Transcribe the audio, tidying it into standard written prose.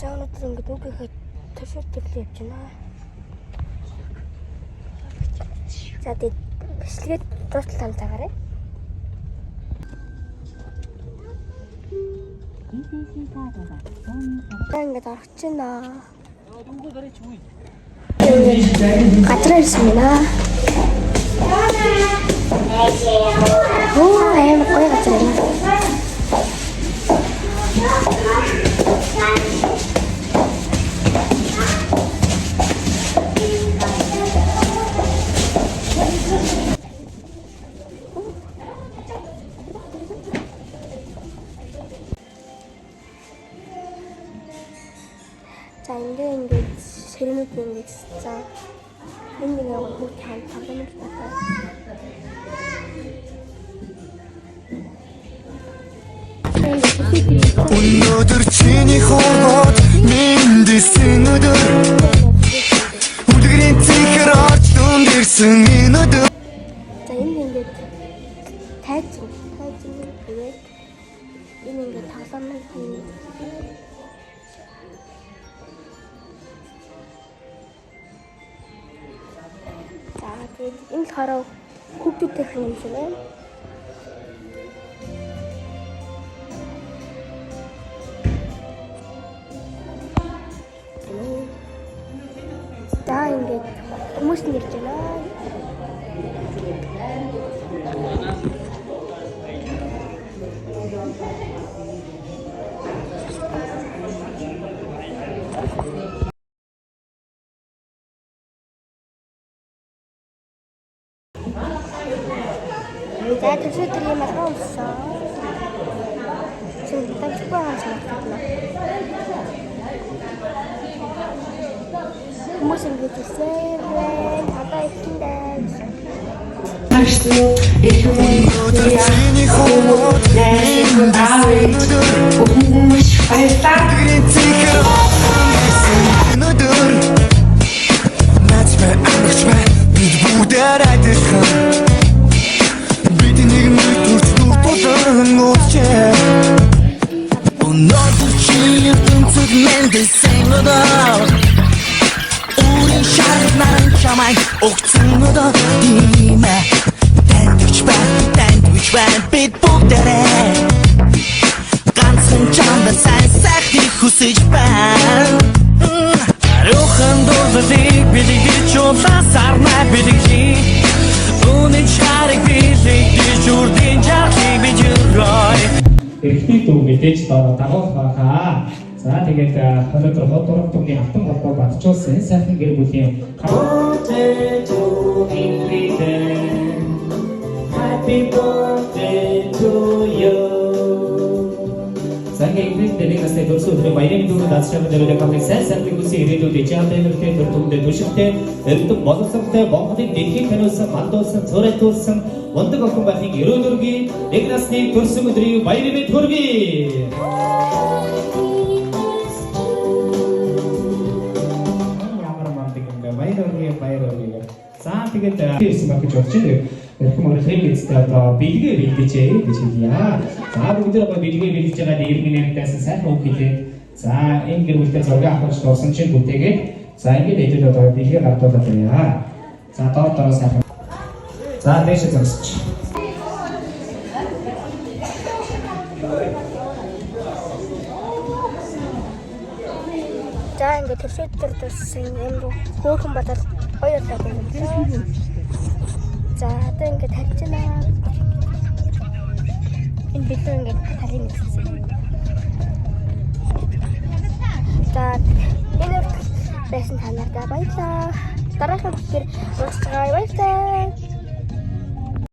За өнөөдөр ингээд үгийнхээ төсөв төрлөө явж байна. За тэгээд бичлэгээд дуустал таалагаарай. Ингээд орох чинь газар ирсэн байна. Оо, аим гоё газар байна. За ингээд сэрэмүүд ингээд за энэ нэг хүүхд хамт байна. Өнөөдөр чиний хоолой миндсэн өдөр үлгэрийн цэхэр орж дүндэрсэн энэ өдөр. За энэ ингээд тайзан тэгээд энэ ингээд тоглоомын за тэгээд энэ болохоор хүүхдүүдийн юм шиг байна. За ингээд хүмүүс нэрж байна. За төсөөдөр юм аа өмсөн. Зөв тавьчихгүй байгаа юм байна. Хүмүүс ингэж хэлсэн. Одоо ихэндээ Өнөөдөр чиний хоолой миндсэн өдөр үлгэрийн цэхэр орж дүндэрсэн энэ өдөр. Начмаа амгчмаа бид бүгдээр адилхан. Бидний мөрөж дуртуулан уучаа. Өнөөдөр чиний дүнцэг миндсэн өдөр 우린 샤르나는 자만 옥승으로 이마 댄드위치 반 빛복대래 ганцхан чамд сайн сайхныг хүсэж байна. Арухан дурсыг бидний чууласарнаа бидний үнэн чарыг билэгдэж үрдийн жаахыг bijurой. Эхний дүү мэдээж дагуулах байхаа. За тэгээд өнөөдөр хот урагтны автан холбоо батжуулсан сайхан гэр бүлийн Happy birthday to you. Сангийн хэлбэрийн насны дөрсөөр баярын дүүрэн дасчаад дөрөв камыг сайн хүсээ ирээдүйд ичаадын өрхтэй төртөмдөд түшигтэй өртөг боловсронтой Монголын дэлхийн таниулсан мандуулсан цорайтуулсан мундаг охин байхын ерөн дөргийн нэг насны төрсөн өдрийн баярын төргий. Баярын. За тэгээд ирсэн баг гэж бодож байна. Эрхэм өрхөөр эцтэй одоо бэлгээ бэлдээчээ гэж хэлье. За бүгд нэг бэлгээ бэлдэж байгаа иргэн нэмтээс сайхан үг хэлээ. За энэ гэр бүлтэй зураг авахч туусан чинь бүтээгээд за ингээд эдгээр одоо бэлгээ гардуулаад байна. За доор сайхан. За дээш зогсож. за ингээд төсөөдөр дурсан юм руу хөөхөн бодоод хоёулаа байна. За одоо ингээд тарьж байна. Энэ бэлэн ингээд тарийн гэсэн. За энэ байсан та нартай баярлалаа. Дараагийн бүхээр уулзцагаа баярлалаа.